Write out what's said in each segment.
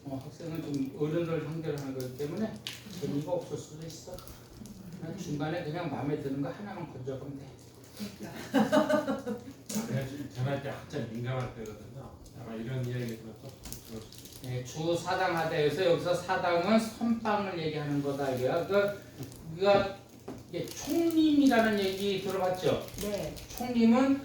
학생은 좀 어른을 상대로 하는 거기 때문에 재미가 없을 수도 있어. 중간에 그냥 마음에 드는 거 하나만 건져가면 돼. 전할 때 한참 민감할 때거든요. 아마 이런 이야기 들어서 네, 주 사당하다에서 여기서 사당은 선빵을 얘기하는 거다 이거야. 그가 이게 총림이라는 얘기 들어봤죠? 네. 총림은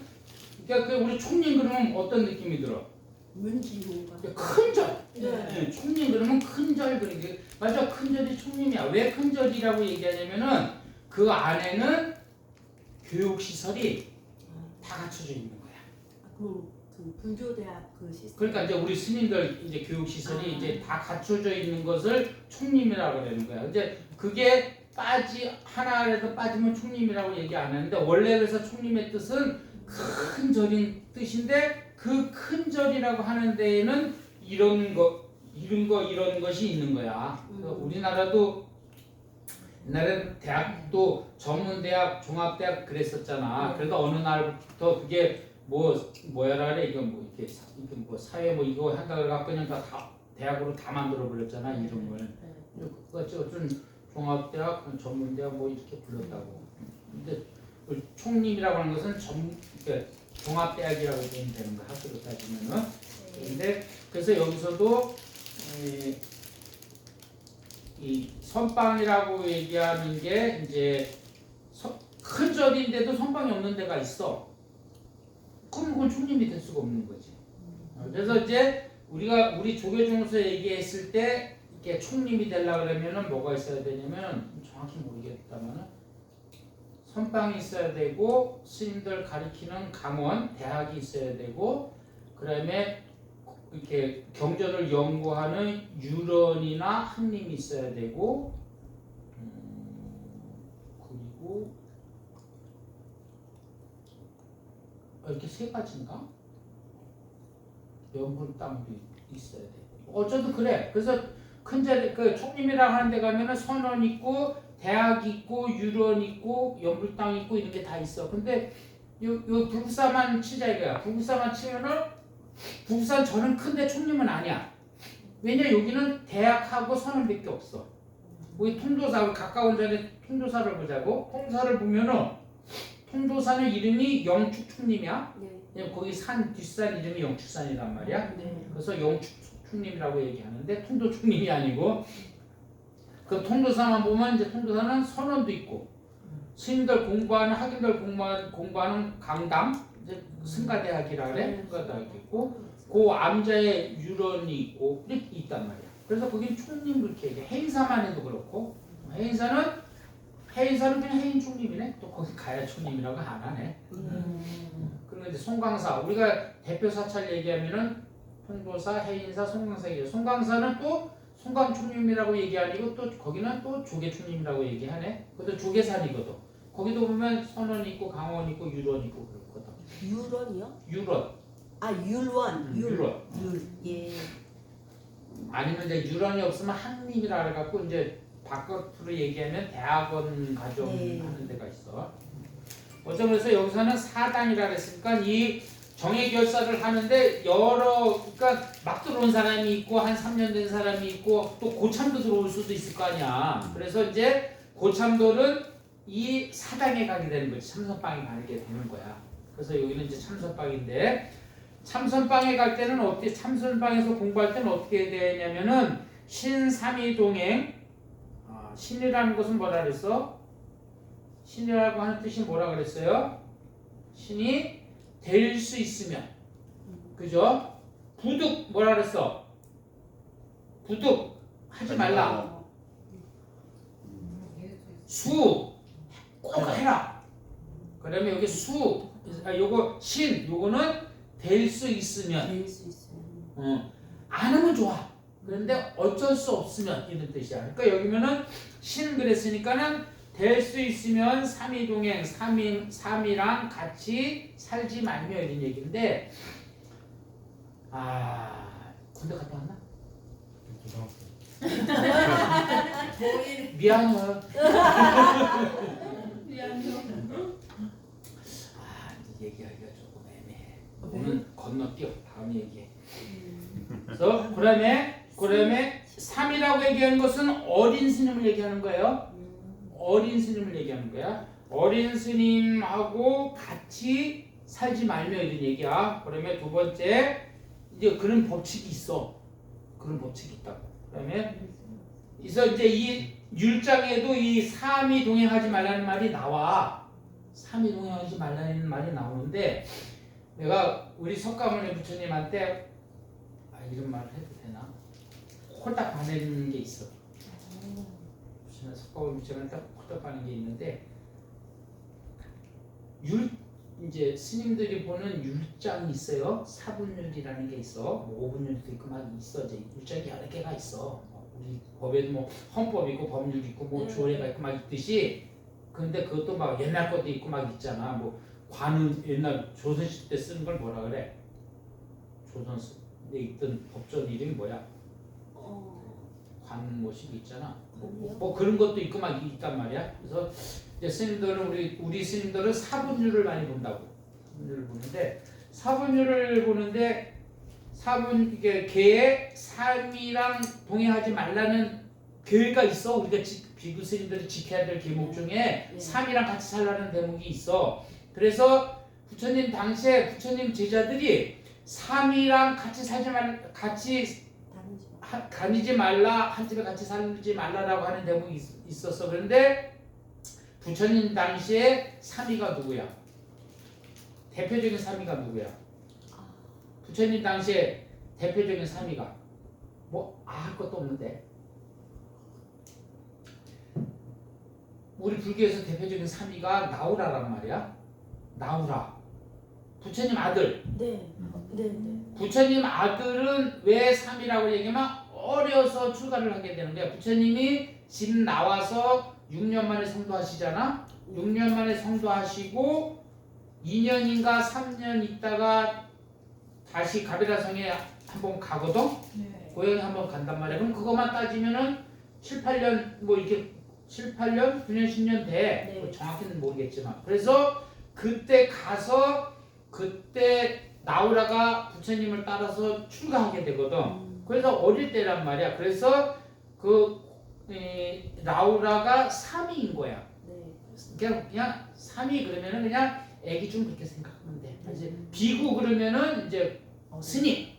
그러니까 우리 총림 그러면 어떤 느낌이 들어? 문지문가. 큰절. 네. 총림 그러면 큰절 그러게. 맞아, 큰절이 총림이야. 왜 큰절이라고 얘기하냐면은 그 안에는 교육 시설이 다 갖춰져 있는 거야. 그 불교대학 그 시스템. 그러니까 이제 우리 스님들 이제 교육 시설이 이제 다 갖춰져 있는 것을 총림이라고 그러는 거야. 이제 그게 하나라도 빠지면 총림이라고 얘기 안 하는데 원래 그래서 총림의 뜻은 큰 절인 뜻인데 그 큰 절이라고 하는 데에는 이런 것이 있는 거야. 우리나라도 옛날에 대학도 전문대학, 종합대학 그랬었잖아. 그래도 어느 날부터 그게 뭐야라 그래 이거 이렇게 사회 이거 한다 그래갖고 그냥 다 대학으로 다 만들어 버렸잖아 이름을. 그거 어떤 종합대학, 전문대학 이렇게 불렀다고. 근데 총림이라고 하는 것은 그러니까 종합대학이라고 되는 거 학교로 따지면은. 근데 그래서 여기서도 이 선방이라고 얘기하는 게 이제 큰 절인데도 선방이 없는 데가 있어. 그럼 그건 총림이 될 수가 없는 거지. 그래서 이제 우리 조계종서 얘기했을 때 이게 총림이 되려고 그러면은 뭐가 있어야 되냐면 정확히 모르겠다만은 선방이 있어야 되고 스님들 가리키는 강원 대학이 있어야 되고 그다음에 이렇게 경전을 연구하는 유런이나 학림이 있어야 되고 그리고 이렇게 세 가지인가? 연불 땅도 있어야 되고 어쩌든 그래. 그래서 큰 자리 그 총림이라고 하는 데 가면은 선원 있고 대학 있고 유런 있고 연불 땅 있고 이런 게 다 있어. 근데 요 불국사만 치자 이거야. 불국사만 치면은 북산 저는 큰데 총림은 아니야. 왜냐 여기는 대학하고 선원밖에 없어. 우리 통도사 가까운 자리 통도사를 보자고. 통도사를 보면은 통도사는 이름이 영축총림이야. 네. 거기 산 뒷산 이름이 영축산이란 말이야. 네. 그래서 영축총림이라고 얘기하는데 통도총림이 아니고 그 통도사만 보면 이제 통도사는 선원도 있고 스님들 공부하는 학인들 공부하는 강당 이제 승가대학이라 그래. 승가대학이 있고 그 암자에 유런이 있고 이렇게 있단 말이야. 그래서 거긴 총림 그렇게 얘기해. 해인사만 해도 그렇고 해인사는 그냥 해인 총림이네. 또 거기 가야 총림이라고 안 하네. 그리고 이제 송강사 우리가 대표 사찰 얘기하면은 통도사, 해인사, 송강사 얘기해. 송강사는 또 송강 총림이라고 얘기 아니고 또 거기는 또 조계 총림이라고 얘기하네. 그것도 조계산이거든. 거기도 보면 선원 있고 강원 있고 유런 있고 그렇거든. 유런이요? 유런. 아 율원. 유런. 예. 아니면 이제 유런이 없으면 학림이라 그래갖고 이제 바깥으로 얘기하면 대학원 가정하는 데가 있어. 어쩌면 그래서 여기서는 사당이라 그랬으니까 이 정예결사를 하는데 그러니까 막 들어온 사람이 있고 한 3년 된 사람이 있고 또 고참도 들어올 수도 있을 거 아니야. 그래서 이제 고참들은 이 사당에 가게 되는 거지. 참선방에 가게 되는 거야. 그래서 여기는 이제 참선방인데 참선방에 갈 때는 어떻게 참선방에서 공부할 때는 어떻게 되냐면은 신삼위동행 신이라는 것은 뭐라 그랬어? 신이라고 하는 뜻이 뭐라 그랬어요? 신이 될 수 있으면 그죠? 부득 뭐라 그랬어? 부득 하지 말라. 수 꼭 해라. 그러면 여기 요거 신 요거는 될 수 있으면 될 수 있어요. 안 하면 좋아. 그런데 어쩔 수 없으면 이런 뜻이야. 그러니까 여기면은 신 그랬으니까는 될 수 있으면 삼위동행 삼이랑 같이 살지 말며 이런 얘기인데 군대 갔다 왔나? 미안해요. 이제 얘기하기가 조금 애매해. 오늘 건너뛰어. 다음 얘기해. 그래서 그다음에 3이라고 얘기하는 것은 어린 스님을 얘기하는 거예요. 어린 스님을 얘기하는 거야. 어린 스님하고 같이 살지 말며 이런 얘기야. 그러면 두 번째 이제 그런 법칙이 있어. 그런 법칙이 있다고. 그다음에 그래서 이제 이 율장에도 이 삼이 동행하지 말라는 말이 나와. 삼이 동행하지 말라는 말이 나오는데 내가 우리 석가모니 부처님한테 이런 말을 해도 되나? 홀딱 반하는 게 있어. 석가모니 부처님한테 홀딱 반하는 게 있는데 이제 스님들이 보는 율장이 있어요. 사분율이라는 게 있어. 뭐 5분율도 있고 막 있어. 이제 율장이 여러 개가 있어. 우리 법에도 뭐 헌법 있고 법률 있고 뭐 조례가 있고 막 있듯이. 근데 그것도 막 옛날 것도 있고 막 있잖아. 뭐 관은 옛날 조선시대 때 쓰는 걸 뭐라 그래? 조선시대에 있던 법전 이름이 뭐야? 관 뭐식 있잖아. 뭐 그런 것도 있고 막 있단 말이야. 그래서 이제 스님들은 우리 스님들은 사분율을 많이 본다고. 사분율을 보는데 이게 개의 삶이랑 동행하지 말라는 계획가 있어. 우리가 비구 스님들이 지켜야 될 계목 중에 삶이랑 같이 살라는 대목이 있어. 그래서 부처님 당시에 부처님 제자들이 삶이랑 같이 살지 다니지 말라, 한 집에 같이 살지 말라라고 하는 대목이 있었어. 그런데 부처님 당시에 삼위가 누구야? 대표적인 삼위가 누구야? 부처님 당시에 대표적인 삼위가 뭐 할 것도 없는데 우리 불교에서 대표적인 삼위가 나우라란 말이야. 나우라 부처님 아들. 네. 부처님 아들은 왜 삼위라고 얘기하면 어려서 출가를 하게 되는 거야. 부처님이 집 나와서 6년 만에 성도하시잖아. 6년 만에 성도하시고 2년인가 3년 있다가 다시 가비라성에 한번 가거든. 고향에 한번 간단 말이야. 그럼 그것만 따지면은 7, 8년 뭐 이렇게 7, 8년, 9년, 10년 돼. 뭐 정확히는 모르겠지만. 그래서 그때 가서 그때 나우라가 부처님을 따라서 출가하게 되거든. 그래서 어릴 때란 말이야. 그래서 나우라가 3위인 거야. 그냥 3위 그러면은 그냥 애기 좀 그렇게 생각하면 돼. 이제 비구 그러면은 이제 스님.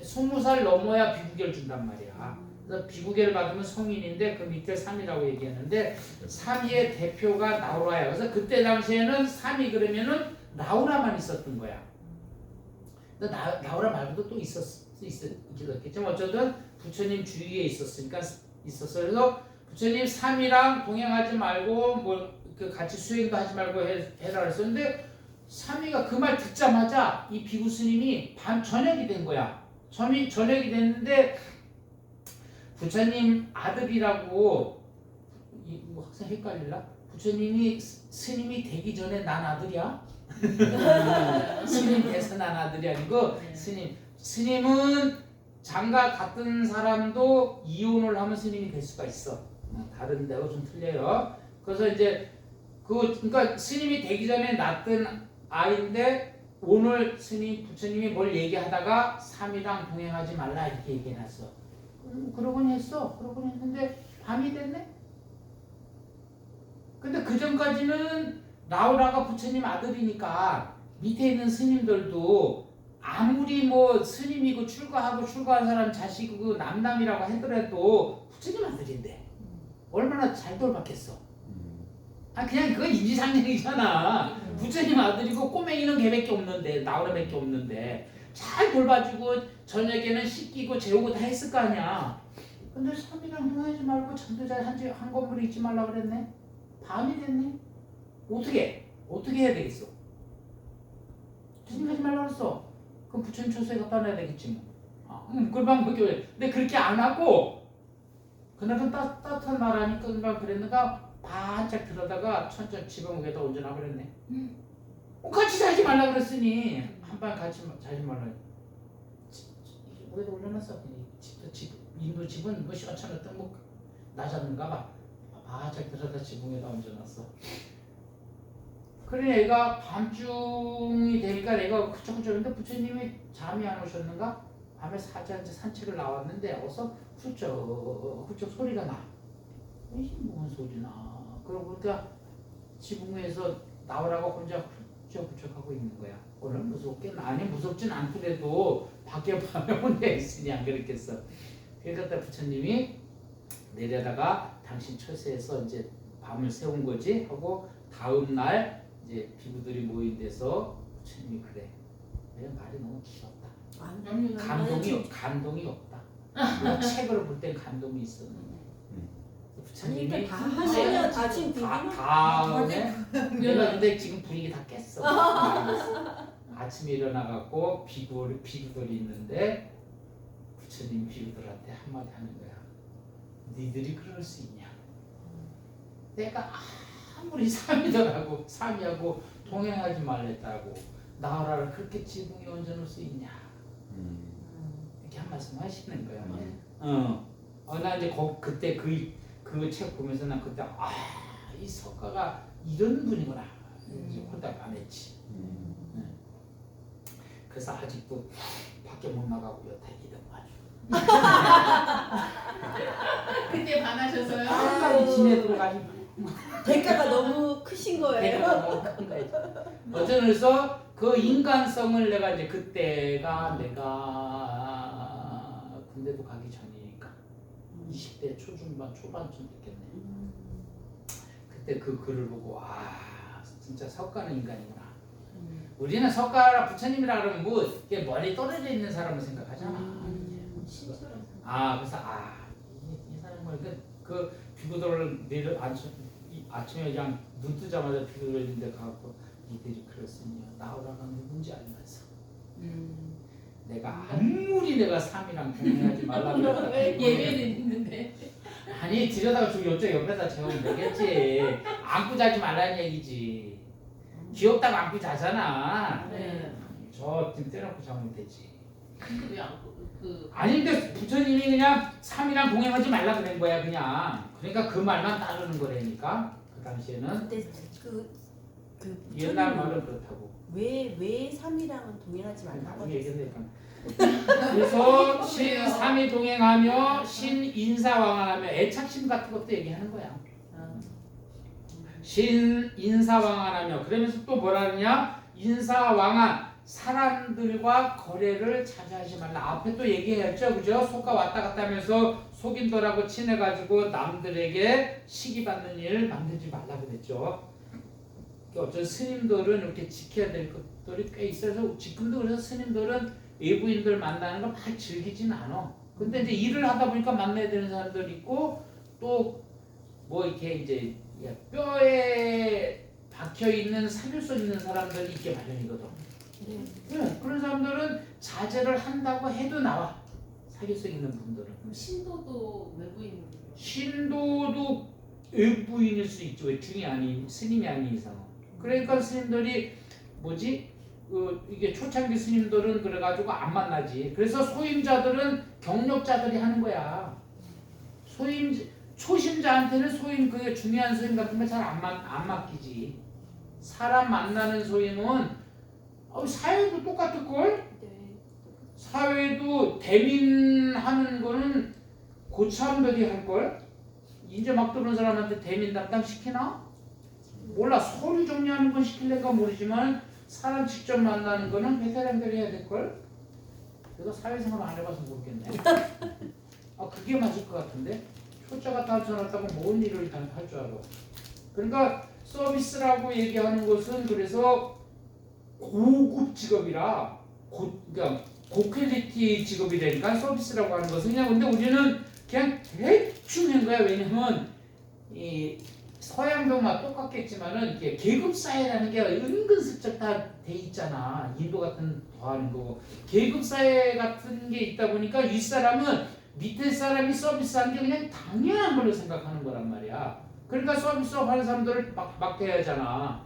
20살 넘어야 비구계를 준단 말이야. 그래서 비구계를 받으면 성인인데 그 밑에 3위라고 얘기했는데 3위의 대표가 나우라야. 그래서 그때 당시에는 3위 그러면은 나우라만 있었던 거야. 나우라 말고도 또 있었겠지만 어쨌든 부처님 주위에 있었으니까 있었어. 그래서 부처님 3위랑 동행하지 말고 뭐 같이 수행도 하지 말고 해라 그랬었는데 3위가 그 말 듣자마자 이 비구 스님이 저녁이 된 거야. 저녁이 됐는데 부처님 아들이라고 학생 헷갈릴라? 부처님이 스님이 되기 전에 난 아들이야? 스님 돼서 난 아들이 아니고 스님은 장가 같은 사람도 이혼을 하면 스님이 될 수가 있어. 다른 데하고 좀 틀려요. 그래서 이제 그러니까 스님이 되기 전에 낳던 아이인데 오늘 부처님이 뭘 얘기하다가 삼위랑 동행하지 말라 이렇게 얘기해놨어. 그러곤 했는데 밤이 됐네. 근데 그 전까지는 나우라가 부처님 아들이니까 밑에 있는 스님들도 아무리 뭐 스님이고 출가한 사람 자식이고 남남이라고 하더라도 부처님 아들인데 얼마나 잘 돌봤겠어. 그냥 그건 인지상정이잖아. 부처님 아들이고 꼬맹이는 걔밖에 없는데 나우라밖에 없는데 잘 돌봐주고 저녁에는 씻기고 재우고 다 했을 거 아니야. 근데 삼이랑 동행하지 말고 잠도 잘 한 건물에 있지 말라 그랬네. 밤이 됐네. 어떻게 해야 되겠어? 부처님 하지 말라 그랬어. 그럼 부처님 초소에 갖다 놔야 되겠지 뭐. 그 방법이 왜? 근데 그렇게 안 하고 그날은 따뜻한 나라니까 금방 그랬는가 반짝 들어다가 천천히 지붕에다 얹어놔 그랬네. 같이 자지 말라 그랬으니 한방 같이 자지 말라. 집에다 올려놨어. 인도 집은 뭐 시원찮았던 뭐 낮았는가 봐. 반짝 들어다 지붕에다 얹어놨어. 그래 애가 밤중이 되니까 애가 그쪽저쪽인데 부처님이 잠이 안 오셨는가? 밤에 사자 이제 산책을 나왔는데 어서 훌쩍 소리가 나. 이게 뭔 소리나? 그러고 보니까 지붕 위에서 나오라고 혼자 훌쩍 하고 있는 거야. 오늘 무섭긴 아니 무섭진 않더라도 밖에 밤에 혼자 있으니 안 그랬겠어. 그러니까 부처님이 내려다가 당신 처세에서 이제 밤을 새운 거지 하고 다음 날 이제 비구들이 모인 데서 부처님이 그래. 내 말이 너무 길었다. 감동이 없다. 내가 책으로 볼 땐 감동이 있었는데 부처님이 그러니까 다 하시면 아침 다음에 내가 근데 지금 분위기 다 깼어. 아침에 일어나갖고 비구들이 있는데 부처님 비구들한테 한마디 하는 거야. 니들이 그럴 수 있냐? 내가 아무리 삼이하고 동행하지 말랬다고 나라를 그렇게 지붕에 얹어놓을 수 있냐? 이렇게 한 말씀 하시는 거야. 나 이제 그때 그 책 보면서 난 그때 이 석가가 이런 분이구나. 이제 홀딱 안 했지. 그래서 아직도 밖에 못 나가고 여태 이런 말. 그때 반하셔서요? 끝까지 지내도록 아주 대가가 너무 크신 거예요. 어쩌면서 그 인간성을 내가 이제 그때가 내가 군대도 가기 전이니까 20대 초반쯤 됐겠네. 그때 그 글을 보고 진짜 석가는 인간이구나. 우리는 석가라 부처님이라 그러면 뭐 이게 멀리 떨어져 있는 사람을 생각하잖아. 그래서 이 사람을 그 비구들을 내려 아침에 그냥 눈 뜨자마자 비구들 있는데 가고 이들이 그랬으니 나오라가 누군지 알면서 내가 아무리 내가 삼이랑 동행하지 말라고 예배는 있는데 아니 들여다가 저쪽 옆에다 재우면 되겠지. 안고 자지 말라는 얘기지. 귀엽다고 안고 자잖아. 네. 저쯤 떼놓고 자면 되지. 근데 왜 안 아니 근데 부처님이 그냥 삼이랑 동행하지 말라 그런 거야 그냥. 그러니까 그 말만 따르는 거라니까 그 당시에는. 근데 그 옛날 말은 그렇다고. 왜 삼이랑은 동행하지 말라고 나중에 얘기하니까. 그래서 신삼이 동행하며 신인사왕하며 애착심 같은 것도 얘기하는 거야. 신인사왕하며 그러면서 또 뭐라 그러냐? 인사왕한 사람들과 거래를 자주 하지 말라. 앞에 또 얘기했죠, 그죠? 속가 왔다 갔다 하면서 속인도라고 친해가지고 남들에게 시기받는 일을 만들지 말라 그랬죠. 어떤 스님들은 이렇게 지켜야 될 것들이 꽤 있어서 지금도 그래서 스님들은 외부인들 만나는 걸 많이 즐기진 않아. 근데 이제 일을 하다 보니까 만나야 되는 사람들 있고 또 뭐 이렇게 이제 뼈에 박혀 있는 사교성 있는 사람들이 있게 마련이거든. 네, 그런 사람들은 자제를 한다고 해도 나와. 사교성 있는 분들은. 그럼 신도도 외부인? 신도도 외부인일 수 있죠. 외중이 아닌 스님이 아닌 이상. 그러니까 스님들이 이게 초창기 스님들은 그래가지고 안 만나지. 그래서 소임자들은 경력자들이 하는 거야. 초심자한테는 소임 그게 중요한 소임 같은 거 잘 안 맡기지. 사람 만나는 소임은 사회도 똑같을 걸. 사회도 대민하는 거는 고참들이 할 걸. 이제 막 들어온 사람한테 대민 담당 시키나? 몰라. 서류 정리하는 건 시킬래가 모르지만 사람 직접 만나는 거는 베테랑들이 해야 될 걸. 내가 사회생활 안 해봐서 모르겠네. 그게 맞을 것 같은데. 초짜가 단천했다고 뭔 일을 할 줄 알아. 그러니까 서비스라고 얘기하는 것은 그래서 고급 직업이라 그러니까 고퀄리티 직업이라니까 서비스라고 하는 것은 그냥. 근데 우리는 그냥 대충 한 거야. 왜냐면 이 서양도 막 똑같겠지만은 이게 계급 사회라는 게 은근슬쩍 다 돼 있잖아. 인도 같은 더 하는 거고 계급 사회 같은 게 있다 보니까 윗사람은 밑에 사람이 서비스하는 게 그냥 당연한 걸로 생각하는 거란 말이야. 그러니까 서비스업 하는 사람들을 막 대하잖아.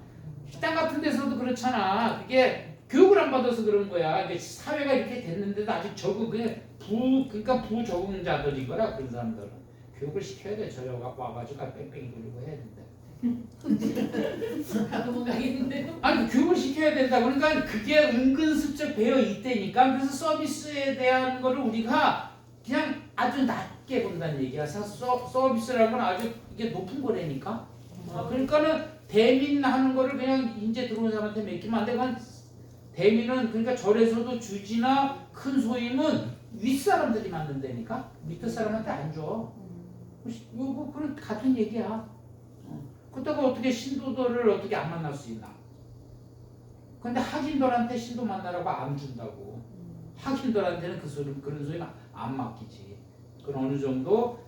식당 같은 데서도 그렇잖아. 그게 교육을 안 받아서 그런 거야. 이게 사회가 이렇게 됐는데도 아직 그러니까 부적응자들이거라. 그런 사람들은 교육을 시켜야 돼. 저녁 와가지고 뺑뺑이 돌리고 해야 된다. 다 도망가겠는데요? 아니 교육을 시켜야 된다. 그러니까 그게 은근슬쩍 배어 있다니까. 그래서 서비스에 대한 거를 우리가 그냥 아주 낮게 본다는 얘기야. 서비스라는 건 아주 이게 높은 거라니까. 그러니까는 대민하는 거를 그냥 이제 들어온 사람한테 맡기면 안 돼. 그건 대민은 그러니까 절에서도 주지나 큰 소임은 윗사람들이 만든다니까. 밑에 사람한테 안 줘. 이거 그런 같은 얘기야. 그렇다고 어떻게 신도들을 어떻게 안 만날 수 있나? 근데 학인들한테 신도 만나라고 안 준다고. 학인들한테는 그런 소리는 안 맡기지. 그건 어느 정도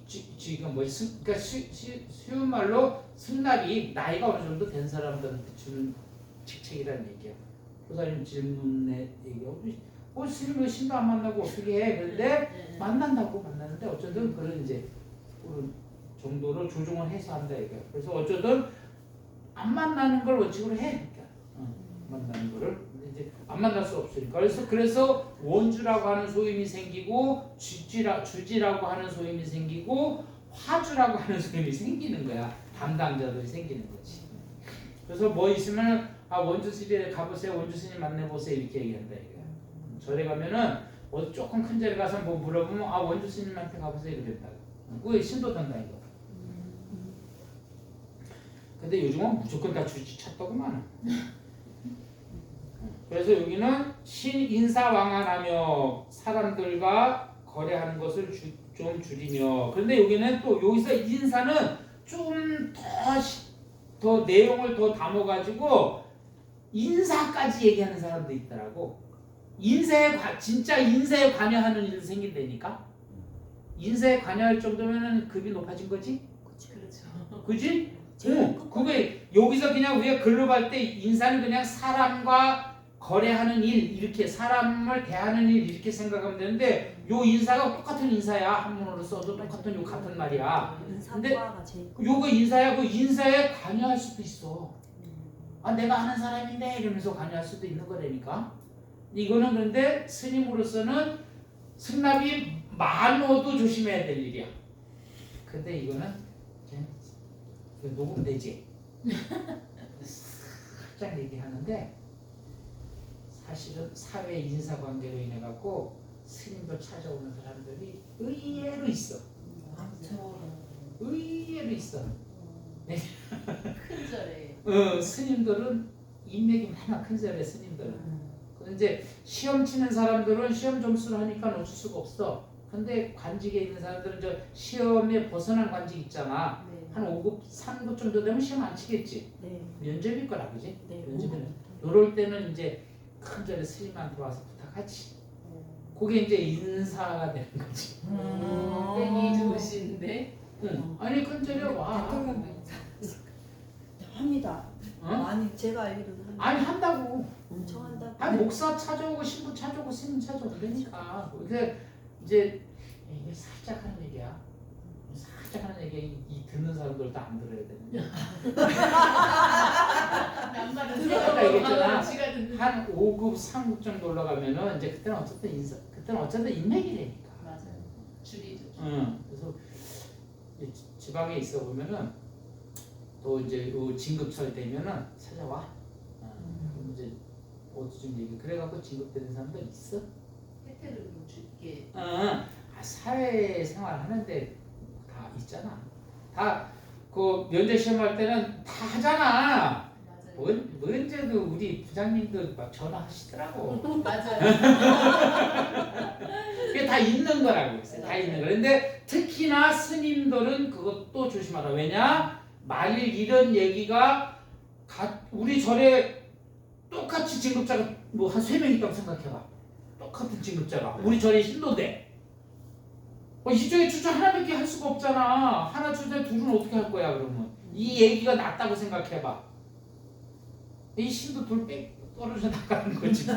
지금 뭐 그러니까 쉬운 말로 승납이 나이가 어느 정도 된 사람들한테 주는 직책이라는 얘기야. 교사님 질문에 얘기하고 스님은 신도 안 만나고 어떻게 해? 그런데 만난다고 어쩌든 그런 이제 그런 정도로 조정을 해서 한다 이거야. 그래서 어쩌든 안 만나는 걸 원칙으로 해. 그러니까 만나는 거를 이제 안 만날 수 없으니까. 그래서 원주라고 하는 소임이 생기고 주지라고 하는 소임이 생기고 화주라고 하는 소임이 생기는 거야. 담당자들이 생기는 거지. 그래서 뭐 있으면 원주스님에 가보세요. 원주스님 만나보세요. 이렇게 얘기한다 이거야. 절에 가면은 조금 큰 절에 가서 뭐 물어보면 원주스님한테 가보세요. 이랬다. 그게 신도단다 이거. 근데 요즘은 무조건 다 주지 찾더구만. 그래서 여기는 신인사왕안하며 사람들과 거래하는 것을 좀 줄이며. 그런데 여기는 또 여기서 인사는 좀 더 내용을 더 담아가지고 인사까지 얘기하는 사람도 있더라고. 진짜 인사에 관여하는 일도 생긴다니까. 인사에 관여할 정도면은 급이 높아진 거지? 그렇죠. 그지? 그게 여기서 그냥 우리가 글로벌 때 인사는 그냥 사람과 거래하는 일 이렇게 사람을 대하는 일 이렇게 생각하면 되는데 요 인사가 똑같은 인사야. 한문으로 써도 똑같은 요 같은 말이야. 근데 요거 인사야. 그 인사에 관여할 수도 있어. 내가 아는 사람인데 이러면서 관여할 수도 있는 거라니까. 이거는 그런데 스님으로서는 승납이 많어도 조심해야 될 일이야. 근데 이거는 녹음되지? 살짝 얘기하는데 사실은 사회 인사관계로 인해 갖고 스님도 찾아오는 사람들이 의외로 있어. 의외로 있어. 큰 절에. 스님들은 인맥이 많아. 큰 절에 스님들은. 근데 이제 시험 치는 사람들은 시험 점수를 하니까 놓칠 수가 없어. 근데 관직에 있는 사람들은 저 시험에 벗어난 관직 있잖아. 한 5급, 3급 정도 되면 시험 안 치겠지. 면접일 거라 그지? 면접은. 요럴 때는 이제 큰 절에 스님한테 와서 부탁하지. 그게 이제 인사가 되는 거지. 땡이 좋으신데. 아니 큰 절에 와. 합니다. 어? 아니 제가 알기로는 합니다. 아니 한다고. 엄청 한다고. 아니 목사 찾아오고 신부 찾아오고 스님 찾아오고 그러니까. 그래서 이제 이게 살짝 하는 얘기야. 살짝 하는 얘기 이 듣는 사람들도 안 들어야 되는데. 남발은 아까 얘기했잖아. 지가 듣는. 한 5급, 3급 정도 올라가면은 이제 그때는 어쨌든 인맥이라니까. 맞아요. 줄이죠. 그래서 지방에 있어 보면은 또 이제 요 진급철 되면은 찾아와. 그럼 이제 어디 좀 얘기. 그래갖고 진급되는 사람들 있어. 혜택을 좀 줄게. 사회 생활 하는데 다 있잖아. 다 그 면접 시험할 때는 다 하잖아. 맞아요. 언제도 우리 부장님도 막 전화하시더라고. 맞아요. 그게 다 있는 거라고. 다 있는 거. 근데 특히나 스님들은 그것도 조심하라. 왜냐? 만일 이런 얘기가 우리 절에 똑같이 진급자가 뭐 한 3명 있다고 생각해봐. 똑같은 진급자가 우리 절에 신도인데 이쪽에 주저 하나밖에 할 수가 없잖아. 하나 주제 둘은 어떻게 할 거야 그러면. 이 얘기가 낫다고 생각해봐. 이 신도 둘 떨어져 나가는 거지.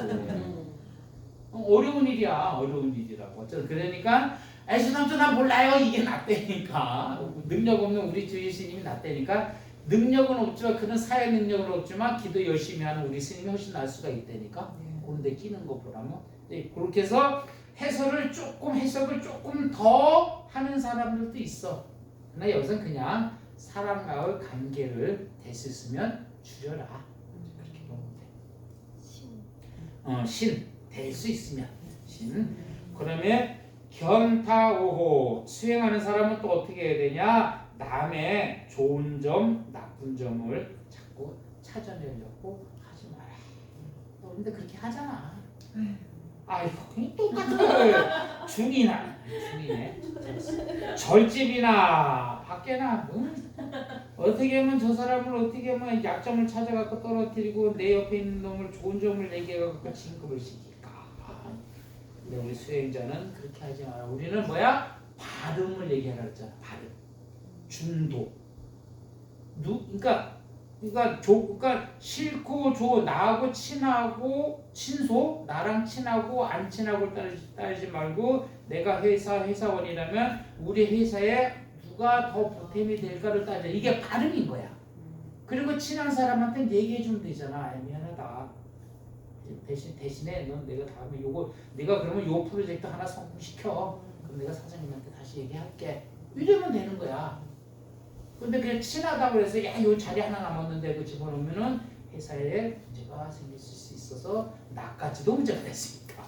어려운 일이야. 어려운 일이라고. 그러니까 애수삼촌 나 몰라요. 이게 낫다니까. 능력 없는 우리 주의 스님이 낫다니까. 능력은 없지만 그는 사회 능력은 없지만 기도 열심히 하는 우리 스님이 훨씬 나을 수가 있다니까. 그런 데 끼는 거 보라면. 그렇게 해서 해석을 조금 더 하는 사람들도 있어. 그러나 여기서는 그냥 사람과의 관계를 대수있으면 줄여라. 그렇게 보면 돼. 신, 될 수 있으면 신. 그러면 견타오호, 수행하는 사람은 또 어떻게 해야 되냐? 남의 좋은 점, 나쁜 점을 자꾸 찾아내려고 하지 마라. 너 근데 그렇게 하잖아. 아이고 그냥 똑같은 걸 중이네. 절집이나 밖에나 어떻게 하면 저 사람을 어떻게 하면 약점을 찾아갖고 떨어뜨리고 내 옆에 있는 놈을 좋은 점을 얘기해갖고 진급을 시킬까. 근데 우리 수행자는 그렇게 하지 마라. 우리는 뭐야? 발음을 얘기하라 했잖아. 발음. 중도. 그러니까 싫고 좋 나하고 친하고 친소 나랑 친하고 안 친하고 따르지 말고 내가 회사원이라면 우리 회사에 누가 더 보탬이 될까를 따져. 이게 발음인 거야. 그리고 친한 사람한테 얘기해 주면 되잖아. 미안하다. 대신에 넌 내가 다음에 요거 네가 그러면 요 프로젝트 하나 성공시켜. 그럼 내가 사장님한테 다시 얘기할게. 이러면 되는 거야. 근데 그냥 친하다고 해서 요 자리 하나 남았는데 그 집어넣으면은 회사에 문제가 생길 수 있어서 나까지도 문제가 됐으니까.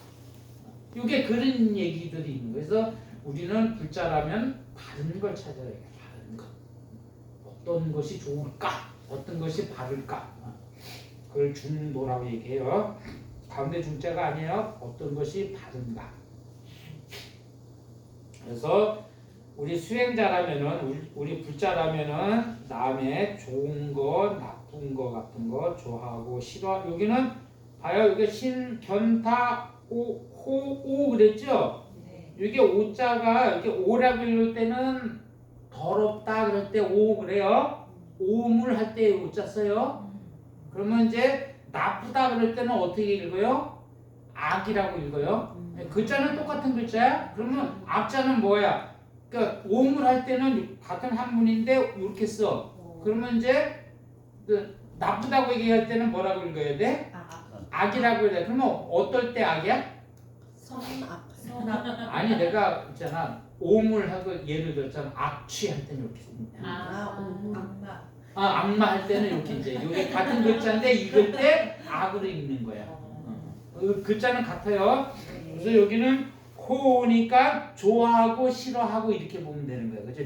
이게 그런 얘기들이 있는 거예요. 그래서 우리는 불자라면 바른 걸 찾아야 돼. 바른 것. 어떤 것이 좋을까? 어떤 것이 바를까? 그걸 중도라고 얘기해요. 가운데 중자가 아니에요. 어떤 것이 바른가. 그래서 우리 수행자라면은 우리 불자라면은 남의 좋은 거, 나쁜 거 같은 거 좋아하고 싫어. 여기는 봐요. 이게 신, 견타, 오 그랬죠? 네. 이게 오자가 이렇게 오라고 읽을 때는 더럽다 그럴 때 오 그래요. 오물 할 때 오자 써요. 그러면 이제 나쁘다 그럴 때는 어떻게 읽어요? 악이라고 읽어요. 글자는 똑같은 글자야. 그러면 악자는 뭐야? 그러니까 오물 할 때는 같은 한문인데 이렇게 써. 그러면 이제 그 나쁘다고 얘기할 때는 뭐라고 읽어야 돼? 악이라고 해야 돼. 그러면 어떨 때 악이야? 선악. 아니 내가 있잖아. 오물하고 예를 들었잖아. 악취할 때는 이렇게 씁니다. 악마 할 때는 이렇게 이제 이게 같은 글자인데 읽을 때 악으로 읽는 거야. 글자는 같아요. 그래서 여기는 코니까 좋아하고 싫어하고 이렇게 보면 되는 거예요. 그죠?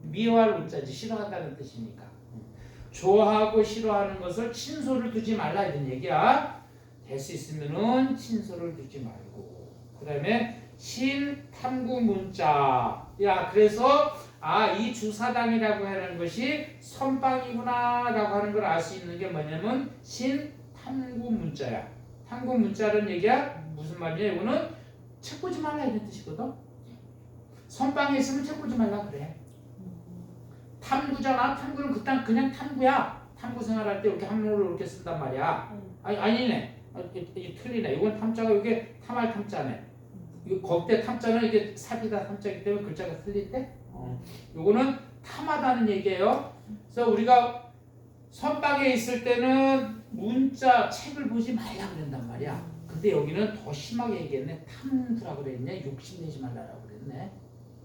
미워할 우자지 싫어한다는 뜻이니까. 좋아하고 싫어하는 것을 친소를 두지 말라 이런 얘기야. 될 수 있으면은 친소를 두지 말고. 그다음에 신탐구 문자. 야 그래서 이 주사당이라고 하는 것이 선방이구나라고 하는 걸 알 수 있는 게 뭐냐면 신탐구 문자야. 탐구 문자라는 얘기야. 무슨 말이냐? 이거는 책 보지 말라 이런 뜻이거든. 선방에 있으면 책 보지 말라 그래. 탐구잖아. 탐구는 그냥 탐구야. 탐구 생활할 때 이렇게 한문으로 이렇게 쓴단 말이야. 아니네. 이게 틀리네. 이건 탐자가 이게 탐할 탐자네. 이거 거기에 탐자는 이게 사기다 탐자이기 때문에 글자가 틀릴 때. 이거는 탐하다는 얘기예요. 그래서 우리가 선방에 있을 때는 문자 책을 보지 말라 그런단 말이야. 근데 여기는 더 심하게 얘기했네. 탐구라고 그랬네. 욕심내지 말라라고 그랬네.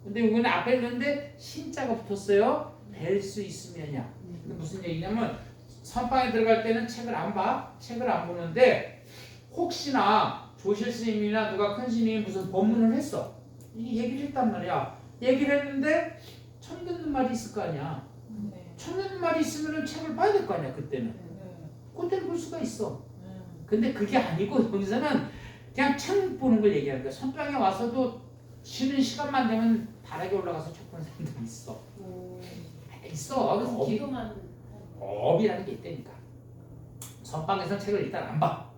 근데 여기는 앞에 있는데 신자가 붙었어요. 뵐 수 있으면이야. 근데 무슨 얘기냐면 선방에 들어갈 때는 책을 안 봐. 책을 안 보는데 혹시나 조실 스님이나 누가 큰 스님이 무슨 법문을 했어. 이 얘기를 했단 말이야. 얘기를 했는데 처음 듣는 말이 있을 거 아니야. 처음 듣는 말이 있으면 책을 봐야 될 거 아니야. 그때는 볼 수가 있어. 근데 그게 아니고 여기서는 그냥 책 보는 걸 얘기하는 거야. 선방에 와서도 쉬는 시간만 되면 바닥에 올라가서 책 보는 사람들이 있어. 있어. 기도만 업이라는 게 있다니까. 선방에서 책을 일단 안 봐.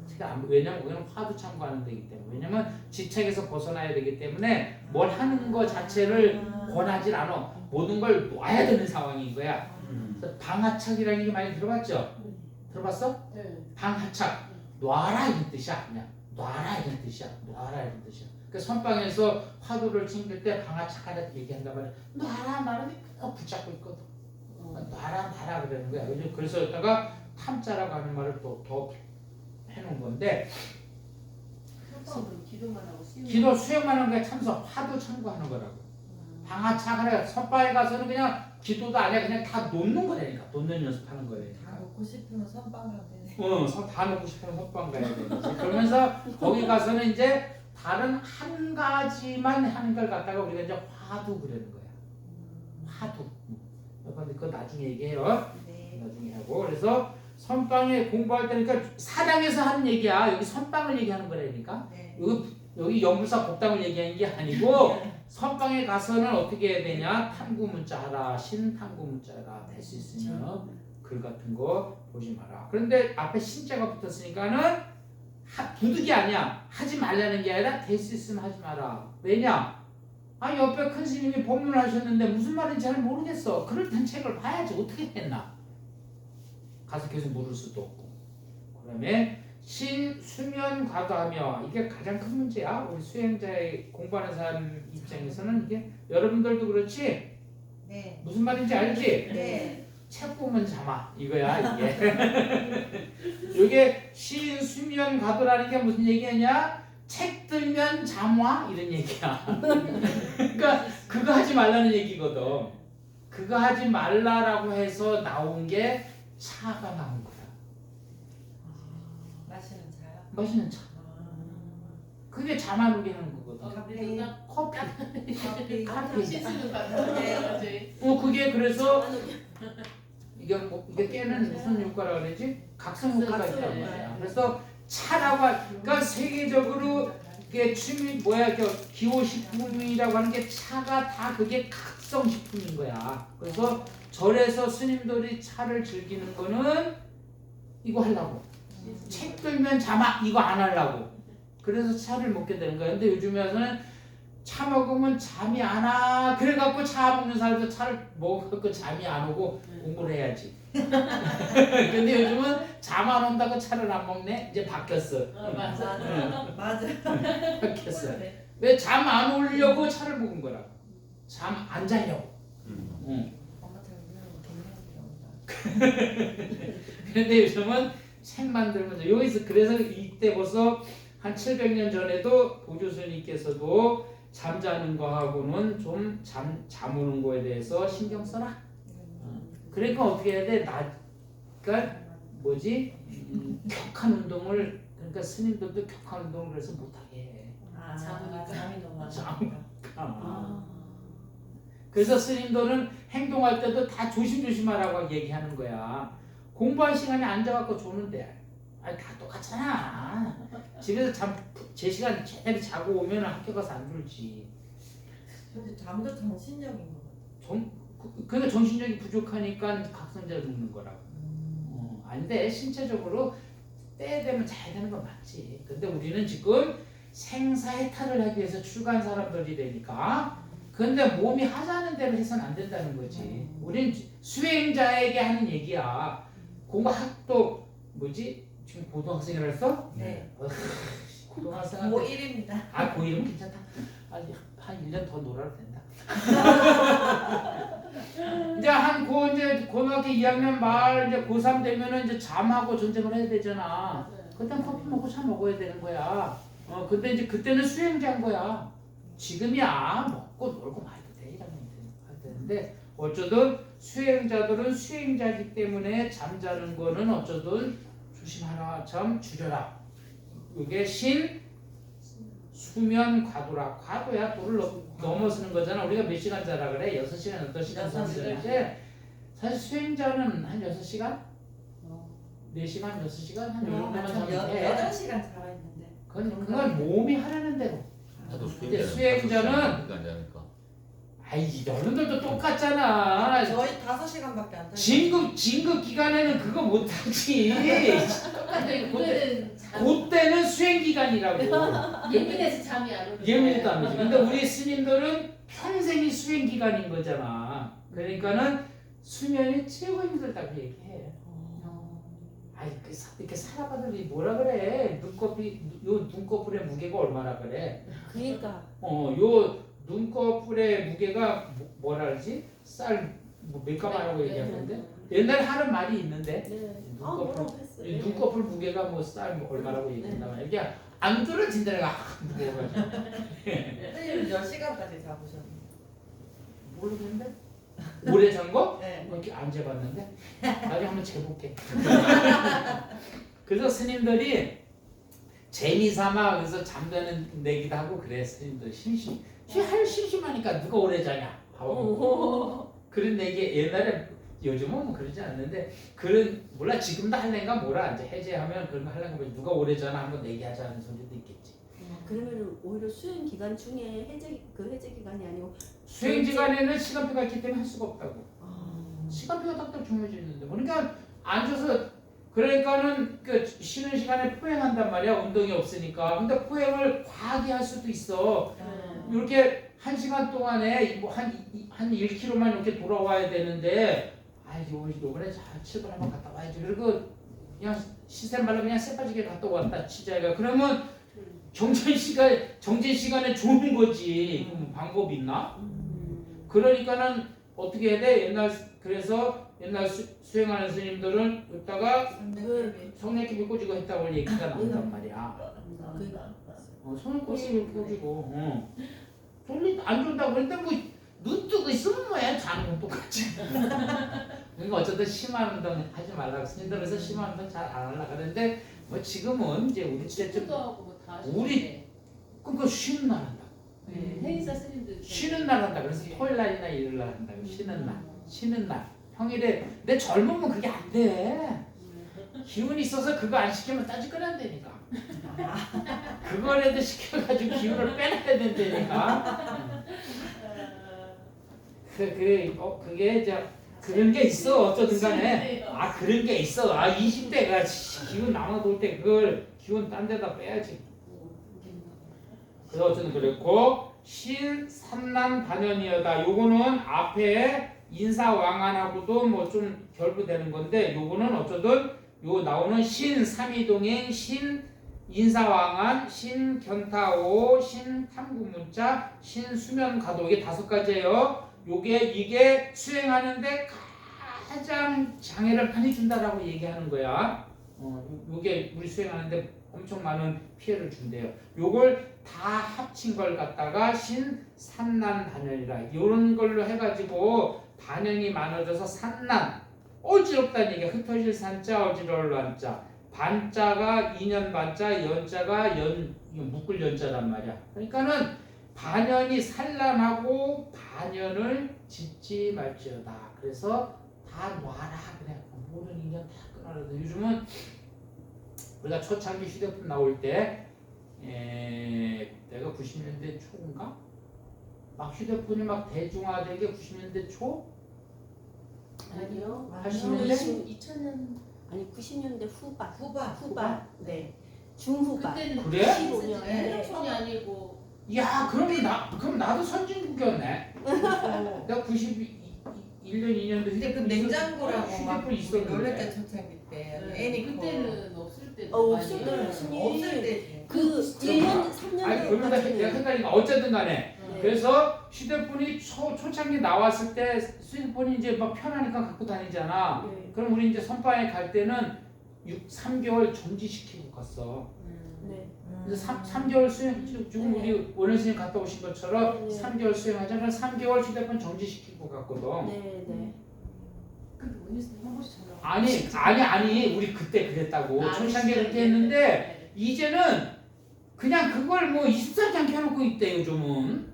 책을 안 봐. 왜냐면 우리는 화두 참고하는 데이기 때문에. 왜냐면 지책에서 벗어나야 되기 때문에 뭘 하는 거 자체를 권하진 않아. 모든 걸 놔야 되는 상황인 거야. 그래서 방하착이라는 얘기 많이 들어봤죠? 들어봤어? 네. 방하착. 놔라 이런 뜻이야. 그냥 놔라 이런 뜻이야. 놔라 이런 뜻이야. 그 선방에서 화두를 챙길 때 방하착하다 얘기한단 말이야. 놔라 말은 붙잡고 있거든. 놔라 그러는 거야. 그래서 여기다가 탐자라고 하는 말을 또 더 해놓은 건데 기도만 하고 기도 수행만 하는 게 참석 화두 참고하는 거라고. 방하착하래. 선방에 가서는 그냥 기도도 아니야. 그냥 다 놓는 거라니까. 놓는 연습하는 다 거라니까. 먹고 싶으면 선빵 가면 되네. 다 놓고 싶으면 선방 가야 되지. 그러면서 거기 가서는 이제 다른 한 가지만 하는 걸 갖다가 우리가 이제 화두 그러는 거야. 화두. 여러분 그거 나중에 얘기해요. 네. 나중에 하고. 그래서 선방에 공부할 때니까 사당에서 하는 얘기야. 여기 선방을 얘기하는 거라니까. 네. 여기 영불사 법당을 얘기하는 게 아니고 선방에 가서는 어떻게 해야 되냐? 탐구 문자 하라. 신탐구 문자 하라. 될 수 있으면 글 같은 거 보지 마라. 그런데 앞에 신자가 붙었으니까는 부득이 아니야. 하지 말라는 게 아니라 될 수 있으면 하지 마라. 왜냐? 옆에 큰 스님이 법문을 하셨는데 무슨 말인지 잘 모르겠어. 그럴 땐 책을 봐야지. 어떻게 됐나? 가서 계속 물을 수도 없고. 그다음에 수면 과도하며 이게 가장 큰 문제야. 우리 수행자의 공부하는 사람 입장에서는 이게 여러분들도 그렇지. 네. 무슨 말인지 알지? 네. 책 보면 잠아 이거야 이게. 이게 수면 과도라는 게 무슨 얘기냐? 책 들면 잠와 이런 얘기야. 그러니까 그거 하지 말라는 얘기거든. 그거 하지 말라라고 해서 나온 게 차가 나온 거야. 마시는 차요? 마시는 차. 그게 잠 안 오게 하는 거거든. 커피. 커피. 커피. 씻으면 가능해요. 그게 그래서 이게 깨는 무슨 효과라 그러지? 각성 효과가 각성, 있단 네. 말이야. 그래서 차라고 그러니까 세계적으로 이게 기호식품이라고 하는 게 차가 다 그게 각성식품인 거야. 그래서 절에서 스님들이 차를 즐기는 거는 이거 하려고. 책 들면 잠아 이거 안 하려고. 그래서 차를 먹게 되는 거야. 근데 요즘에 와서는 차 먹으면 잠이 안 와. 그래갖고 차 먹는 사람도 차를 먹어갖고 잠이 안 오고 공부를 해야지. 근데 요즘은 잠 안 온다고 차를 안 먹네? 이제 바뀌었어. 맞아. 맞아. 바뀌었어. 왜 잠 안 오려고 차를 먹은 거라고. 잠 안 자려고. 응. 엄마처럼 이러면 갱년기가 온다. 근데 요즘은 책 만들면서 여기서 그래서 이때 벌써 한 700년 전에도 보조스님께서도 잠자는 거하고는 좀 잠 오는 거에 대해서 신경 써라. 그러니까 어떻게 해야 돼? 그러니까 뭐지? 격한 운동을 그러니까 스님들도 격한 운동을 그래서 못하게 해. 잠이 너무 안 잠. 와. 그래서 스님들은 행동할 때도 다 조심조심하라고 얘기하는 거야. 공부할 시간에 앉아갖고 조는데 다 똑같잖아. 집에서 제 시간 제대로 자고 오면 학교 가서 안 졸지. 근데 잠도 정신적인 거 같아. 그러니까 정신력이 부족하니까 각성제를 먹는 거라고. 아닌데 신체적으로 때에 되면 자야 되는 건 맞지. 근데 우리는 지금 생사해탈을 하기 위해서 출가한 사람들이 되니까 근데 몸이 하자는 대로 해서는 안 된다는 거지. 우리는 수행자에게 하는 얘기야. 공부학도 뭐지? 지금 고등학생이라 했어? 네. 고등학생 고1입니다. 고1이면 괜찮다. 한 1년 더 놀아도 된다. 이제 고등학교 2학년 말 이제 고3 되면은 이제 잠하고 전쟁을 해야 되잖아. 그땐 커피 먹고 차 먹어야 되는 거야. 근데 이제 그때는 수행자인 거야. 지금이야 먹고 놀고 말도 돼 이러면 되는데 어쩌든 수행자들은 수행자이기 때문에 잠자는 거는 어쩌든 조심하라. 참 줄여라. 이게 수면 과도라. 과도야 도를 넘어서는 거잖아. 우리가 몇 시간 자라 그래? 6시간, 8시간 자는데 사실 수행자는 한 6시간? 4시간, 6시간? 한 이 정도만 자면 돼. 8시간 자라있는데. 그건 몸이 하라는 대로. 나도 근데 수행자는 여러분들도 똑같잖아. 저희 5시간밖에 안 자요. 진급 기간에는 그거 못하지. 근데 그때는 그때는 수행 기간이라고. 예민해서 잠이 안 오는 예민해도 안 되지. 근데 우리 스님들은 평생이 수행 기간인 거잖아. 그러니까는 수면이 최고 힘들다고 얘기해. 이렇게 살아봤더니 뭐라 그래? 눈꺼풀의 무게가 얼마나 그래? 그러니까. 요 눈꺼풀의 무게가 뭐라 그러지? 몇 가마라고 얘기하는데 옛날에 하는 말이 있는데 눈꺼풀 무게가 뭐 쌀 얼마라고 얘기한단 말이야. 이게 안 떨어진다가 무거워가지고. 선생님 몇 시간까지 자보셨나요? 모르겠는데 오래 잔 거? 네. 이렇게 안 재봤는데 나중에 한번 재볼게. 그래서 스님들이 재미삼아 그래서 잠자는 내기도 하고 그래. 스님들 심심하니까 누가 오래 자냐. 그런 내기 옛날에 요즘은 뭐 그러지 않는데 그런 몰라 지금도 할래인가 뭐라 이제 해제하면 그런 거 할래인가 뭐 누가 오래 자나 한번 내기하자는 소리도 있겠지. 그러면 오히려 수행 기간 중에 해제 기간이 아니고 수행 기간에는 시간표가 있기 때문에 할 수가 없다고. 시간표가 딱딱 정해져 있는데 그러니까 앉아서 그러니까는 그 쉬는 시간에 포행한단 말이야. 운동이 없으니까. 근데 포행을 과하게 할 수도 있어. 이렇게 1시간 동안에 뭐한 1km만 이렇게 돌아와야 되는데 요번에 칠번 한번 갔다 와야지. 그리고 그냥 시세 말로 그냥 새빠지게 갔다 왔다 치자가 그러면 정전 시간에 좋은 거지. 그럼 방법이 있나? 그러니까는 어떻게 해야 돼? 옛날 수행하는 스님들은 이따가 성냥개비 꽂이고 했다고 얘기가 나온단 말이야. 손을 꽂이고 손이 안 좋다고 그랬는데 뭐 눈 뜨고 있으면 뭐야 자는 건 똑같지. 그러니까 어쨌든 심한 운동 하지 말라고 스님들은 그래서 심한 운동 잘 안 하려고 하는데 뭐 지금은 이제 우리 때쯤 그러니까 쉬는 날 한다고. 행사 스님들 쉬는 날 한다. 그래서 토요일 날이나 일요일 날 한다고. 쉬는 날. 평일에 근데 젊으면 그게 안 돼. 기운이 있어서 그거 안 시키면 따지거리한다니까. 그거라도 시켜가지고 기운을 빼놔야 된다니까. 그게 이제 그런 게 있어. 어쩌든 간에 그런 게 있어. 20대가 기운 남아돌 때 그걸 기운 딴 데다 빼야지. 그래서 어쨌든 그랬고 신삼난반연이여다. 요거는 앞에 인사왕안하고도 뭐 좀 결부되는 건데 요거는 어쩌든 요 나오는 신삼이동행 신인사왕안 신견타오 신탐구문자 신수면가도 이게 5가지예요. 이게 수행하는데 가장 장애를 많이 준다라고 얘기하는 거야. 요게 우리 수행하는데 엄청 많은 피해를 준대요. 요걸 다 합친 걸 갖다가 신삼난반연이라 이런 걸로 해가지고 반연이 많아져서 산난 어지럽다는 얘기야. 흩어질 산자 어지러울 한자 반자가 2년 반자 연자가 묶을 연자란 말이야. 그러니까는 반연이 산란하고 반연을 짓지 말지어다. 그래서 다 놔라 그래. 모든 인연 다 끊어라. 요즘은 우리가 초창기 휴대폰 나올 때 내가 90년대 초인가? 막 휴대폰이 막 대중화되게 90년대 초? 아니요. 80년대? 2000년 아니 90년대 후반. 후반. 네. 중후반. 그때는 그래? 15년. 핸드폰이 아니고 야, 그럼 나도 선진국이었네. 내가 91년 2년도 근데 그 냉장고라고 막 휴대폰 있었는데. 놀랄 때 초창기 때 애니코 그때는 없을 때 없을 때 없을 스님. 때지. 그 1년 3년 아니 그러면 내가 헷갈리니까 어쨌든 간에 그래서 휴대폰이 초창기 나왔을 때 휴대폰이 이제 막 편하니까 갖고 다니잖아. 그럼 우리 이제 선방에 갈 때는 3개월 정지시키고 갔어. 네. 그래서 3개월 수행 지금 우리 원효스님 갔다 오신 것처럼 3개월 수행하자면 3개월 휴대폰 정지시키고 갔거든. 네. 근데 원효스님 한 번씩 전화 아니 우리 그때 그랬다고 초창기에 그렇게 했는데 이제는 그냥 그걸 뭐 24시간 켜놓고 있대 요즘은.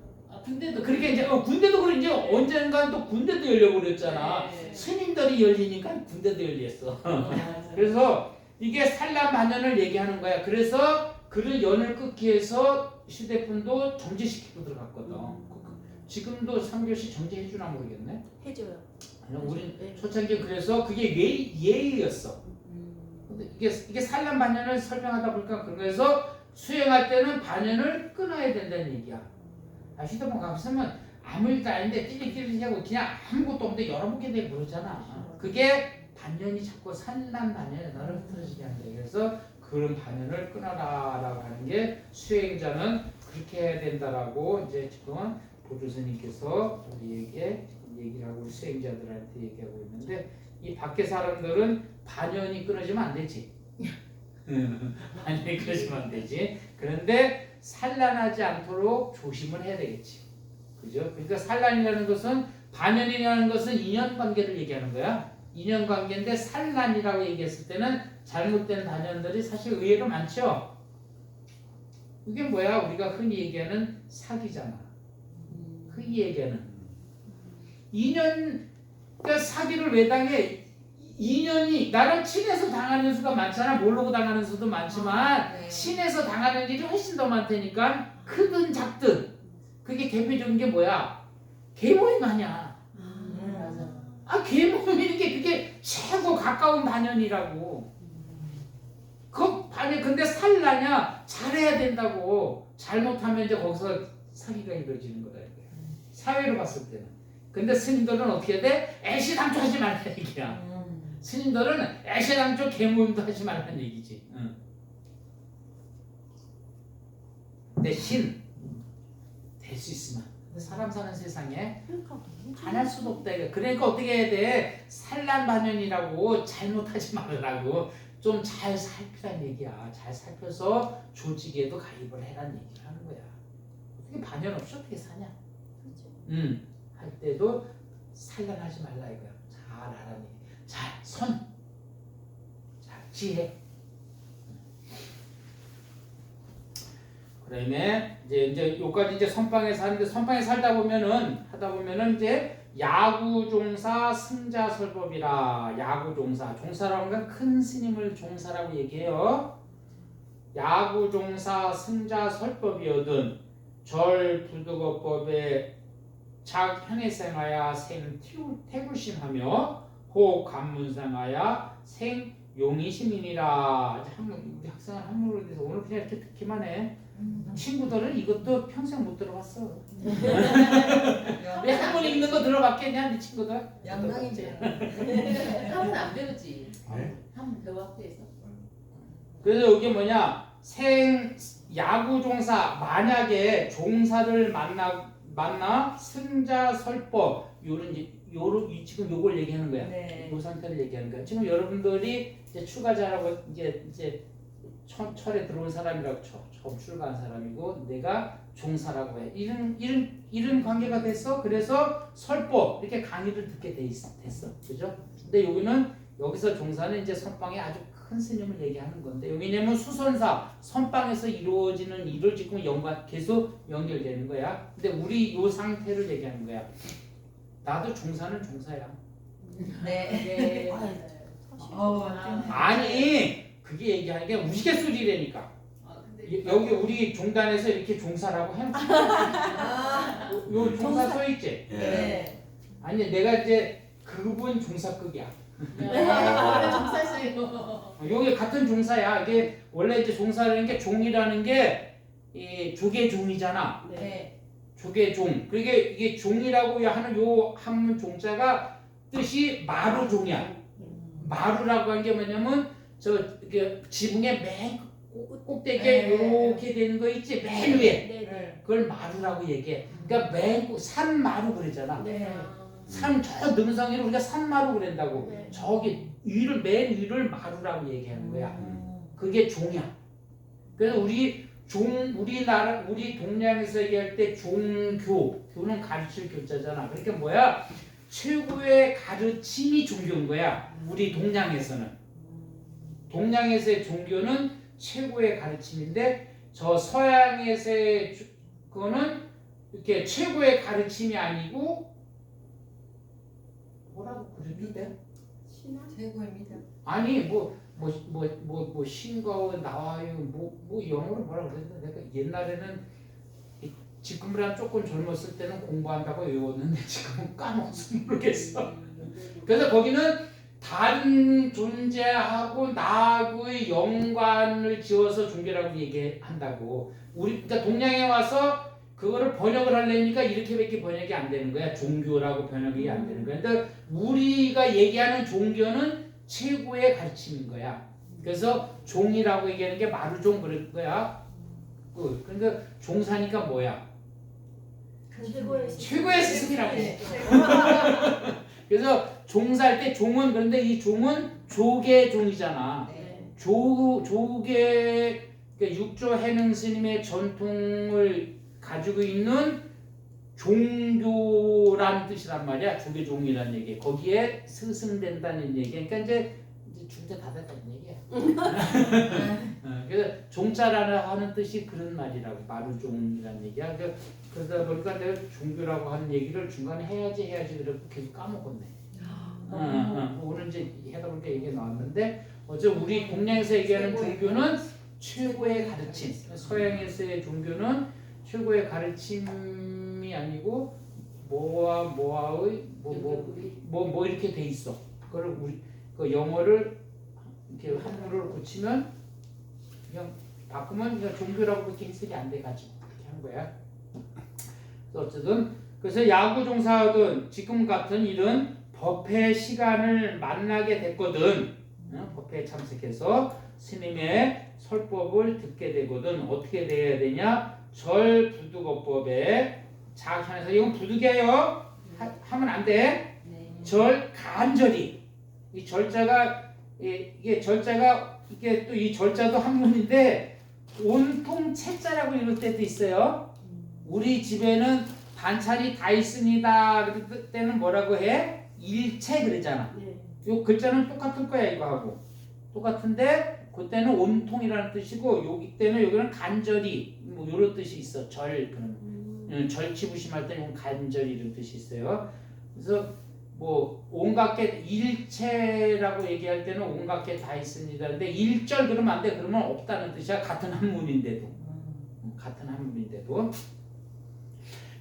군대도 그러니까 이제 군대도 그래 이제 언젠간 또 군대도 열려버렸잖아. 스님들이 열리니까 군대도 열렸어. 그래서 이게 산란반연을 얘기하는 거야. 그래서 그를 연을 끊기 위해서 휴대폰도 정지시키고 들어갔거든. 지금도 3교시 정지해주나 모르겠네. 해줘요. 우리 초창기 그래서 그게 예의였어. 근데 이게 산란반연을 설명하다 보니까 그래서 수행할 때는 반연을 끊어야 된다는 얘기야. 휴대폰 갖고 있으면 아무 일도 아닌데 띠리띠리하고 그냥 아무것도 없는데 열어보게 되고 그러잖아. 그게 반연이 자꾸 산란반연에 너를 흐트러지게 한다. 그래서 그런 반연을 끊어라라고 하는 게 수행자는 그렇게 해야 된다라고 이제 지금 보조스님께서 우리에게 얘기를 하고 수행자들한테 얘기하고 있는데 이 밖에 사람들은 반연이 끊어지면 안 되지. 반연이 끊어지면 안 되지. 그런데 산란하지 않도록 조심을 해야 되겠지. 그죠? 그러니까 산란이라는 것은 반연이라는 것은 인연관계를 얘기하는 거야. 인연관계인데 산란이라고 얘기했을 때는 잘못된 단연들이 사실 의외로 많죠. 이게 뭐야? 우리가 흔히 얘기하는 사기잖아. 흔히 얘기하는 인연. 그러니까 사기를 왜 당해? 인연이 나랑 친해서 당하는 수가 많잖아. 모르고 당하는 수도 많지만 네. 친해서 당하는 일이 훨씬 더 많다니까. 크든 작든. 그게 대표적인 게 뭐야? 계모임 아니야. 아, 계모임이는 게 그게 최고 가까운 반연이라고. 그 반연. 근데 살라냐? 잘해야 된다고. 잘못하면 이제 거기서 사기가 이루어지는 거다 이게. 사회로 봤을 때는. 근데 스님들은 어떻게 돼? 애시당초하지 말라는 얘기야. 스님들은 애시당초 계모임도 하지 말라는 얘기지. 응. 근데 신 될 수 있으면 사람 사는 세상에 반할 수도 없다 이거. 그러니까 어떻게 해야 돼? 산란반연이라고 잘못하지 말으라고 좀 잘 살피란 얘기야. 잘 살펴서 조직에도 가입을 해란 얘기를 하는 거야. 어떻게 반연 없이 어떻게 사냐? 할 때도 산란하지 말라 이거야. 잘 하라는 얘기. 잘 선. 잘 지혜. 그다음에 이제 요까지 이제 선방에 사는데 선방에 살다 보면은 이제 야구 종사 승자 설법이라. 야구 종사. 종사라는 건 큰 스님을 종사라고 얘기해요. 야구 종사 승자 설법이거든. 절 부득어법에 작 현해생하야 생 태굴심하며 호 간문생하야 생 용의시민이라. 우리 학생은 한문으로 돼서 오늘 그냥 이렇게 듣기만 해. 친구들은 이것도 평생 못 들어봤어. 왜 한문 읽는 거 들어봤겠냐, 네 친구들? 양랑이지. 한번 안 배우지. 네? 한번 배워 학교에서. 그래서 이게 뭐냐? 야구 종사. 만약에 종사를 만나 승자 설법 지금 요걸 얘기하는 거야. 네. 요 상태를 얘기하는 거야. 지금 여러분들이 이제 출가자라고 이제 철에 들어온 사람이라고 쳐. 처음 출가한 사람이고 내가 종사라고 해. 이런 관계가 됐어. 그래서 설법 이렇게 강의를 듣게 됐어. 그죠? 근데 여기서 종사는 이제 선방에 아주 큰 스님을 얘기하는 건데 왜냐면 수선사 선방에서 이루어지는 일을 지금 계속 연결되는 거야. 근데 우리 요 상태를 얘기하는 거야. 나도 종사는 종사야. 네. 아니 그게 얘기하는 게 우스갯소리라니까. 여기 우리 종단에서 이렇게 종사라고 해놓고 요 종사 써 있지. 네. 아니 내가 이제 그분 종사급이야. 종사시요. 여기 같은 종사야. 이게 원래 이제 종사라는 게 종이라는 게 이 조계 종이잖아. 네. 조계 종. 그게 이게 종이라고 하는 요 한문 종자가 뜻이 마루종이야. 마루라고 하는 게 뭐냐면 이게 지붕의 맨 꼭대기에 네. 이렇게 되는 거 있지 맨 위에. 네. 그걸 마루라고 얘기해. 그러니까 맨 산마루 그러잖아. 네. 산 저 능성이를 우리가 산마루 그런다고. 네. 저기 맨 위를 마루라고 얘기하는 거야. 그게 종이야. 그래서 우리 동양에서 얘기할 때 교는 가르칠 교자잖아. 그러니까 뭐야? 최고의 가르침이 종교인 거야. 우리 동양에서는. 동양에서의 종교는 최고의 가르침인데 저 서양에서의 그거는 이렇게 최고의 가르침이 아니고 뭐라고 그래도 돼? 최고입니다. 아니 뭐 신과 나와요 뭐 영어로 뭐라 그랬나 내가 옛날에는 지금이랑 조금 젊었을 때는 공부한다고 외웠는데 지금은 까먹어서 모르겠어. 그래서 거기는 다른 존재하고 나하고의 연관을 지어서 종교라고 얘기한다고. 그러니까 동양에 와서 그거를 번역을 하려니까 이렇게밖에 번역이 안 되는 거야. 종교라고 번역이 안 되는 거야. 근데 우리가 얘기하는 종교는 최고의 가르침인 거야. 그래서 종이라고 얘기하는 게 마루종 그럴 거야. 그러니까 종사니까 뭐야? 최고의 스승이라고. 그래서 종사할 때 종은 그런데 이 종은 조계 종이잖아. 조계 육조 해능 스님의 전통을 가지고 있는 종교란 뜻이란 말이야. 조계종이란 얘기. 거기에 스승된다는 얘기. 그러니까 이제 중대 다 됐다는 얘기야. 그래서 종자라는 하는 뜻이 그런 말이라고. 마루종이란 얘기야. 그러다 보니까 내가 종교라고 하는 얘기를 중간에 해야지 그래도 계속 까먹었네. 오늘 이제 하다 보니까 얘기가 나왔는데 어제 우리 동양에서 얘기하는 종교는 최고의 가르침. 서양에서의 종교는 최고의 가르침이 아니고 뭐와 뭐와의 뭐 이렇게 돼 있어. 그걸 우리 그 영어를 이렇게 한문으로 고치면 그냥 바꾸면 그냥 종교라고 그렇게 해석이 안 돼가지고 그렇게 한 거야. 그래서 어쨌든 그래서 야구 종사하던 지금 같은 일은 법회 시간을 만나게 됐거든. 법회에 참석해서 스님의 설법을 듣게 되거든. 어떻게 돼야 되냐? 절부득어법에 자현에서 이건 부득이에요. 하면 안 돼. 절 간절히 이 절자가 이게 절자가 이게 또 이 절자도 한문인데 온통 채자라고 이럴 때도 있어요. 우리 집에는 반찬이 다 있습니다. 그럴 때는 뭐라고 해? 일체 그러잖아. 요 글자는 똑같을 거야 이거하고 똑같은데 그때는 온통이라는 뜻이고 여기 때는 여기는 간절히 뭐 이런 뜻이 있어. 절 그런 절치부심할 때는 간절히 이런 뜻이 있어요. 그래서 뭐 온갖 게 일체라고 얘기할 때는 온갖 게 다 있습니다. 근데 일절 그러면 안 돼. 그러면 없다는 뜻이야. 같은 한문인데도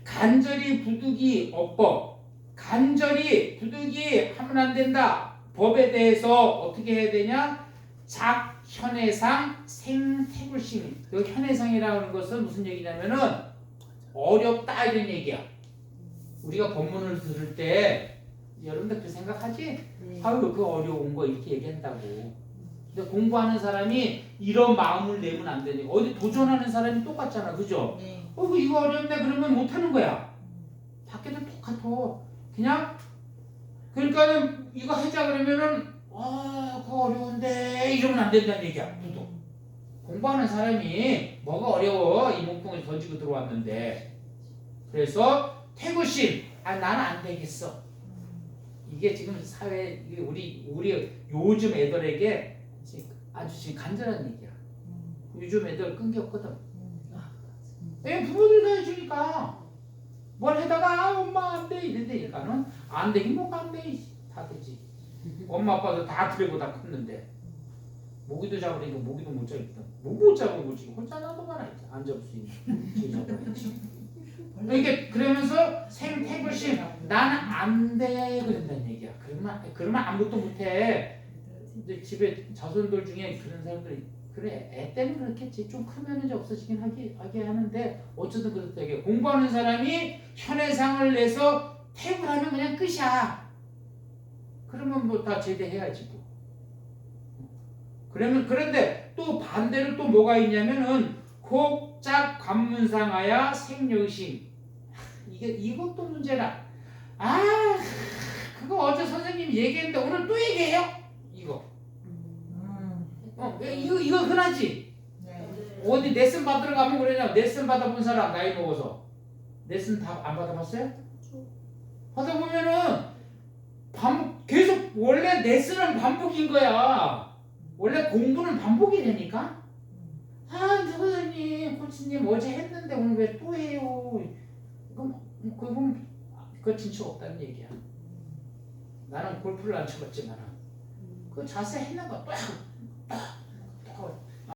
간절히 부득이 어법 간절히 부득이 하면 안 된다. 법에 대해서 어떻게 해야 되냐? 작현해상 생태불심. 그 현해상이라는 것은 무슨 얘기냐면은 어렵다 이런 얘기야. 우리가 법문을 들을 때 여러분들 그 생각하지? 아유 그 어려운 거 이렇게 얘기한다고. 근데 공부하는 사람이 이런 마음을 내면 안 되니까 어디 도전하는 사람이 똑같잖아, 그죠? 이거 어렵네 그러면 못하는 거야. 밖에도 똑같아. 그냥 그러니까는 이거 하자 그러면은 그거 어려운데 이러면 안 된다는 얘기야. 또 공부하는 사람이 뭐가 어려워 이 몸통을 던지고 들어왔는데 그래서 태구심 나는 안 되겠어. 이게 지금 사회 우리 요즘 애들에게 아주 지금 간절한 얘기야. 요즘 애들 끊겼거든. 부모들 다 해주니까 뭘 해다가 엄마 안 돼 이런다니까는 안 되긴 뭐가 안 돼. 다 되지. 엄마 아빠도 다 들고 다 컸는데 모기도 잡으니까 모기도 못 잡겠다. 못 잡은 거지. 혼자 놔둬 봐라. 안 잡을 수 있는. 잡아야지. 이게 그러면서 생태불심 나는 안 돼 그런다는 얘기야. 그러면 아무것도 못해. 근데 집에 자손들 중에 그런 사람들이 그래 애 때는 그렇겠지. 좀 크면 이제 없어지긴 하게 하는데 어쨌든 그렇다 이게 공부하는 사람이 현해상을 내서 태블하면 그냥 끝이야. 그러면 뭐 다 제대해야지 뭐. 그런데 또 반대로 또 뭐가 있냐면은 곡작 관문상하야 생여의심. 이것도 문제라. 그거 어제 선생님이 얘기했는데 오늘 또 얘기해요? 이거 흔하지? 어디 레슨 받으러 가면 그러냐? 레슨 받아본 사람 나이 먹어서 레슨 다 안 받아봤어요? 하다 보면은 계속 원래 레슨은 반복인 거야. 원래 공부는 반복이 되니까 선생님 코치님 어제 했는데 오늘 왜 또 해요? 그건 그거 진짜 없다는 얘기야. 나는 골프를 안 쳐봤지만 그 자세 했는 거 딱